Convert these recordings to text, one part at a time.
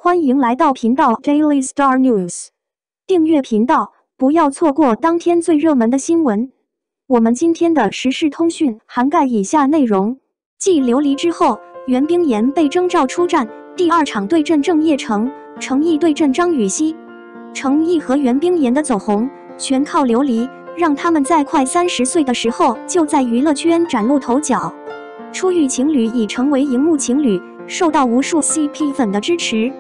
欢迎来到频道 Daily Star News， 订阅频道，不要错过当天最热门的新闻。我们今天的时事通讯涵盖以下内容：继流离之后，袁冰妍被征召出战，第二场对阵郑业成，程毅对阵张雨绮。程毅和袁冰妍的走红全靠流离，让他们在快30岁的时候就在娱乐圈崭露头角。出狱情侣已成为荧幕情侣，受到无数 CP 粉的支持。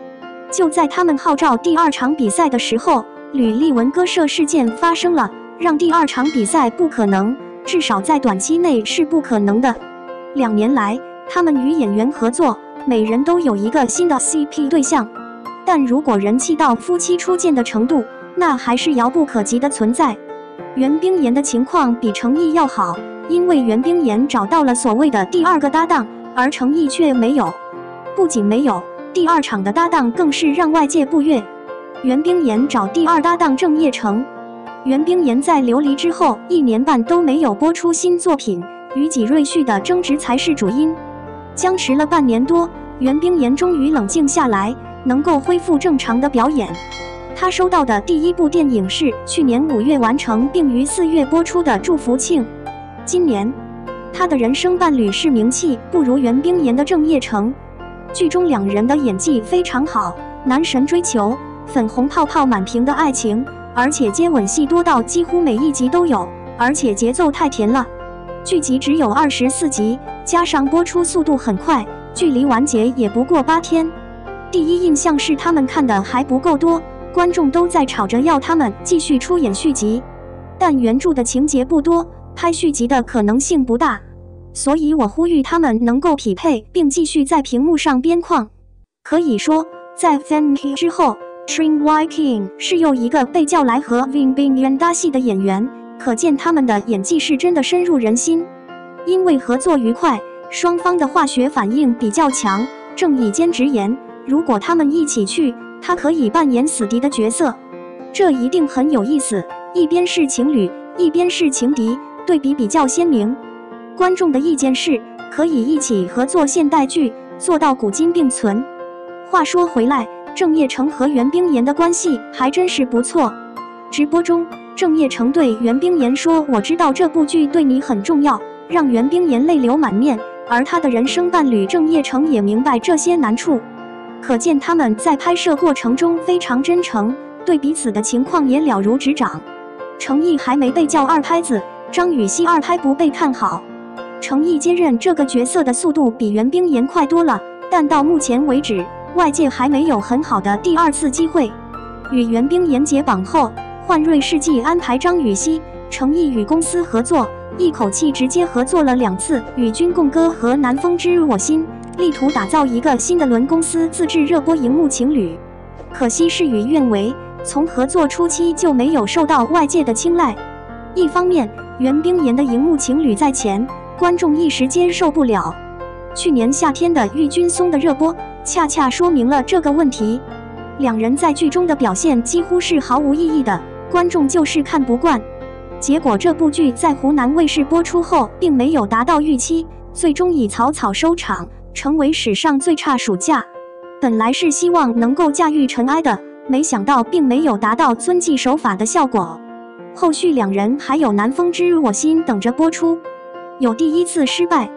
就在他们号召第二场比赛的时候，吕丽文割舍事件发生了，让第二场比赛不可能，至少在短期内是不可能的。2年来，他们与演员合作，每人都有一个新的 CP 对象，但如果人气到夫妻初见的程度，那还是遥不可及的存在。袁冰妍的情况比程毅要好，因为袁冰妍找到了所谓的第二个搭档，而程毅却没有。不仅没有，第二场的搭档更是让外界不悦。袁冰妍找第二搭档郑业成。袁冰妍在流离之后1年半都没有播出新作品，与纪瑞旭的争执才是主因。僵持了半年多，袁冰妍终于冷静下来，能够恢复正常的表演。她收到的第一部电影是去年5月完成并于4月播出的《祝福庆》。今年，她的人生伴侣是名气不如袁冰妍的郑业成。剧中2人的演技非常好，男神追求，粉红泡泡满屏的爱情，而且接吻戏多到几乎每一集都有，而且节奏太甜了。剧集只有24集，加上播出速度很快，距离完结也不过8天。第一印象是他们看的还不够多，观众都在吵着要他们继续出演续集，但原著的情节不多，拍续集的可能性不大。所以我呼吁他们能够匹配并继续在屏幕上边框。可以说，在 Fan 之后 Trin Y King 是又一个被叫来和 Vin Bing 搭戏的演员，可见他们的演技是真的深入人心。因为合作愉快，双方的化学反应比较强，郑伊坚直言，如果他们一起去，他可以扮演死敌的角色，这一定很有意思，一边是情侣，一边是情敌，对比比较鲜明。观众的意见是，可以一起合作现代剧，做到古今并存。话说回来，郑业成和袁冰妍的关系还真是不错。直播中，郑业成对袁冰妍说：“我知道这部剧对你很重要”，让袁冰妍泪流满面。而他的人生伴侣郑业成也明白这些难处，可见他们在拍摄过程中非常真诚，对彼此的情况也了如指掌。程毅还没被叫二拍子，张雨绮二拍不被看好。程毅接任这个角色的速度比袁冰妍快多了，但到目前为止，外界还没有很好的第2次机会。与袁冰妍解绑后，换瑞世纪安排张雨绮、程毅与公司合作，一口气直接合作了2次，与君共歌和南风之我心，力图打造一个新的轮公司自制热播荧幕情侣。可惜事与愿违，从合作初期就没有受到外界的青睐。一方面，袁冰妍的荧幕情侣在前，观众一时间受不了。去年夏天的郁君松的热播，恰恰说明了这个问题。2人在剧中的表现几乎是毫无意义的，观众就是看不惯。结果这部剧在湖南卫视播出后，并没有达到预期，最终以草草收场，成为史上最差暑假。本来是希望能够驾驭尘埃的，没想到并没有达到遵纪守法的效果。后续2人还有南风之我心等着播出。有第1次失败，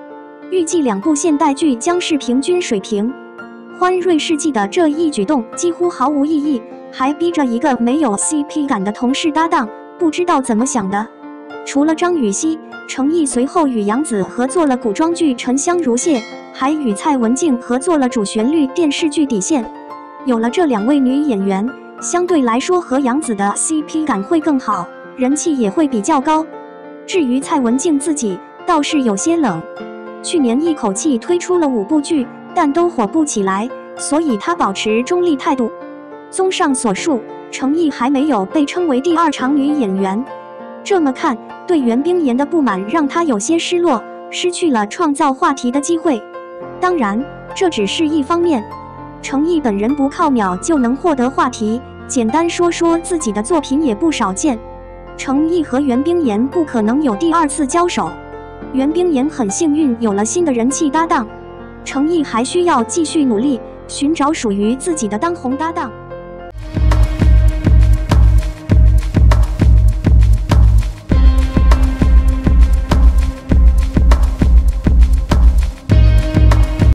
预计2部现代剧将是平均水平。欢瑞世纪的这一举动几乎毫无意义，还逼着一个没有 CP 感的同事搭档，不知道怎么想的。除了张雨绮，程毅随后与杨紫合作了古装剧《沉香如屑》，还与蔡文静合作了主旋律电视剧《底线》。有了这2位女演员，相对来说和杨紫的 CP 感会更好，人气也会比较高。至于蔡文静自己，倒是有些冷，去年一口气推出了5部剧，但都火不起来，所以她保持中立态度。综上所述，程毅还没有被称为第2场女演员。这么看，对袁冰妍的不满让她有些失落，失去了创造话题的机会。当然，这只是一方面。程毅本人不靠秒就能获得话题，简单说说自己的作品也不少见。程毅和袁冰妍不可能有第2次交手。袁冰妍很幸运有了新的人气搭档，程毅还需要继续努力，寻找属于自己的当红搭档。